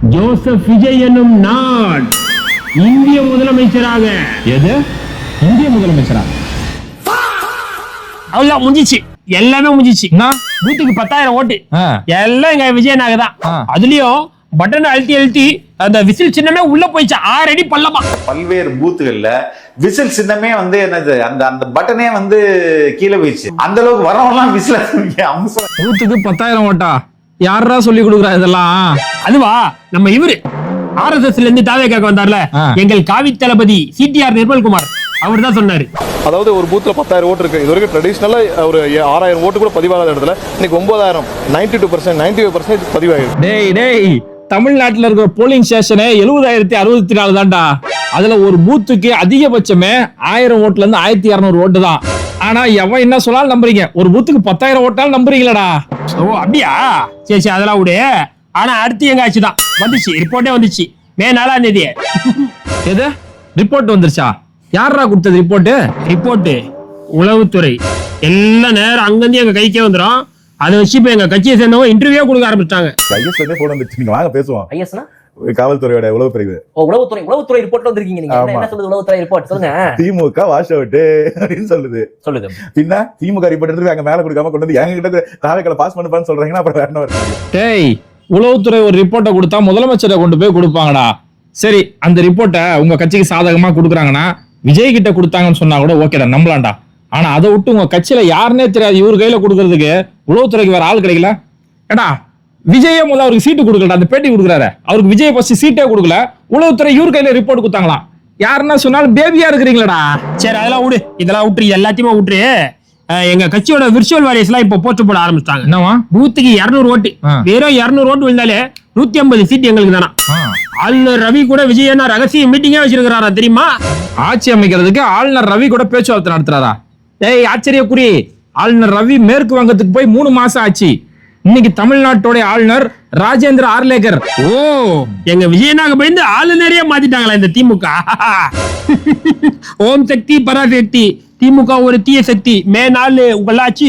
Joseph Vijay என்னும் நான் இந்திய முதலமைச்சராக. எது இந்திய முதலமைச்சரா? அவ்வளவுதான், முடிஞ்சிச்சு, எல்லாமே முடிஞ்சிச்சு. பூத்துக்கு 10,000 ஓட்டு எல்லாம் எங்க விஜயனாக தான். அதுலயும் பட்டன் அழுத்தி அந்த விசில் சின்னமே உள்ள போயிடுச்சு, 6 அடி பள்ளமா. பல்வேறு பூத்துகள்ல விசில் சின்னமே என்னது அந்த அந்த பட்டனே கீழே போயிடுச்சு. அந்த அளவுக்கு வரவெல்லாம் விசில் அம்சம். பூத்துக்கு 10,000 ஓட்டா? யாரா சொல்லி கொடுக்குறா இதெல்லாம்? அதுவா, நம்ம இவரு RSSல இருந்து தாவேக்காக வந்தார்ல, எங்கள் காவி தளபதி CTR நிர்மல்குமார், அவர் தான் சொன்னாரு. அதாவது ஒரு பூத்துல 10,000 ஓட்டு இருக்கு. இது வரைக்கும் ட்ரெடிஷனலா ஒரு 6,000 ஓட்டு கூட பதிவாகாத இடத்துல இன்னைக்கு 9,000 92% 95% பதிவாயிருக்கு. டேய் தமிழ்நாட்டுல இருக்கிற போலிங் ஸ்டேஷனே 70,064 தான்டா. அதுல ஒரு பூத்துக்கு அதிகபட்சமே 1000 ஓட்டுல இருந்து 1200 ஓட்டு தான். ஆனா எவன் என்ன சொன்னாலும் நம்புறீங்க, ஒரு பூத்துக்கு 10,000 ஓட்டாலும் நம்புறீங்களடா? ஓ அப்படியா, சரி அதெல்லாம் விடு. ஆனா அடுத்து எங்க ஆச்சு தான் வந்துச்சு, ரிப்போர்ட்டே வந்துச்சு மே 4ஆம் தேதி. எது ரிப்போர்ட் வந்துருச்சா? யாரா கொடுத்தது ரிப்போர்ட்? ரிப்போர்ட் உளவுத்துறை எல்லாம் நேரம் அங்கிருந்து எங்க கைக்கே வந்துடும். அதை வச்சு இப்ப எங்க கட்சியை சேர்ந்தவங்க இன்டர்வியூ கொடுக்க ஆரம்பிச்சிட்டாங்க. போன் வந்துச்சு, நீங்க வாங்க பேசுவோம். ஐஎஸ்னா காவல்துறையோட உளவு பிரிவு. உளவுத்துறை ரிப்போர்ட் வந்திருக்கீங்க. நீங்க என்ன சொல்லுது உளவுத்துறை ரிப்போர்ட்? சொல்லுங்க. திமுக வாஷ் அவுட் அப்படின்னு சொல்லுது. பின்ன திமுக ரிப்போர்ட் அங்க மேல கொடுக்காம கொண்டு வந்து எங்க கிட்ட தாவேக்களை பாஸ் பண்ணுப்பான்னு சொல்றாங்கன்னா அப்புறம் வேற என்ன வருது? டேய், உளவுத்துறை ஒரு ரிப்போர்ட்டை கொடுத்தா முதலமைச்சரை கொண்டு போய் கொடுப்பாங்கடா. சரி, அந்த ரிப்போர்ட்டை உங்க கட்சிக்கு சாதகமா கொடுக்குறாங்கன்னா விஜய் கிட்ட கொடுத்தாங்கன்னு சொன்னா கூட ஓகேடா, நம்பலாம்டா. ஆனா அதை விட்டு உங்க கட்சியில யாருன்னே தெரியாது இவரு கையில கொடுக்கறதுக்கு உளவுத்துறைக்கு வேற ஆள் கிடைக்கல. ஏடா, விஜயே முதல்ல அவருக்கு சீட்டு கொடுக்கல, அந்த பேட்டி கொடுக்குறாரு, அவருக்கு விஜய் ஃபர்ஸ்ட் சீட்டே கொடுக்கல, உளவுத்துறை இவரு கையில ரிப்போர்ட் கொடுத்தாங்களா? யாருன்னா சொன்னாலும் பேபியா இருக்கிறீங்களா? சரி அதெல்லாம் விடு, இதெல்லாம் விட்டுரு, எல்லாத்தையுமே விட்டுரு. எங்க கட்சியோட விர்ச்சுவல் வாரியர்ஸ் எல்லாம் இப்ப போஸ்ட் போட ஆரம்பிச்சிட்டாங்க. என்னவா? பூத்துக்கு 200 ஓட்டு, வெறும் 200 ஓட்டு விழுந்தாலே 150 சீட் எங்களுக்கு தானா. ஆளுநர் ரவி கூட விஜய் என்ன ரகசிய மீட்டிங்கே வச்சிருக்கிறாரா தெரியுமா? ஆட்சி அமைக்கிறதுக்கு ஆளுநர் ரவி கூட பேச்சுவார்த்தை நடத்துறாரா? ஏய் ஆச்சரியக்குறி, ஆளுநர் ரவி மேற்கு வங்கத்துக்கு போய் 3 மாசம் ஆச்சு. இன்னைக்கு தமிழ்நாட்டோட ஆளுநர் ராஜேந்திர ஆர்லேகர். ஓ, எங்க விஜயனாக பயந்து ஆளுநரே மாத்திட்டாங்களா இந்த திமுக? ஓம் சக்தி பராசக்தி, திமுக ஒரு தீய சக்தி. மே 4 உங்கள் ஆட்சி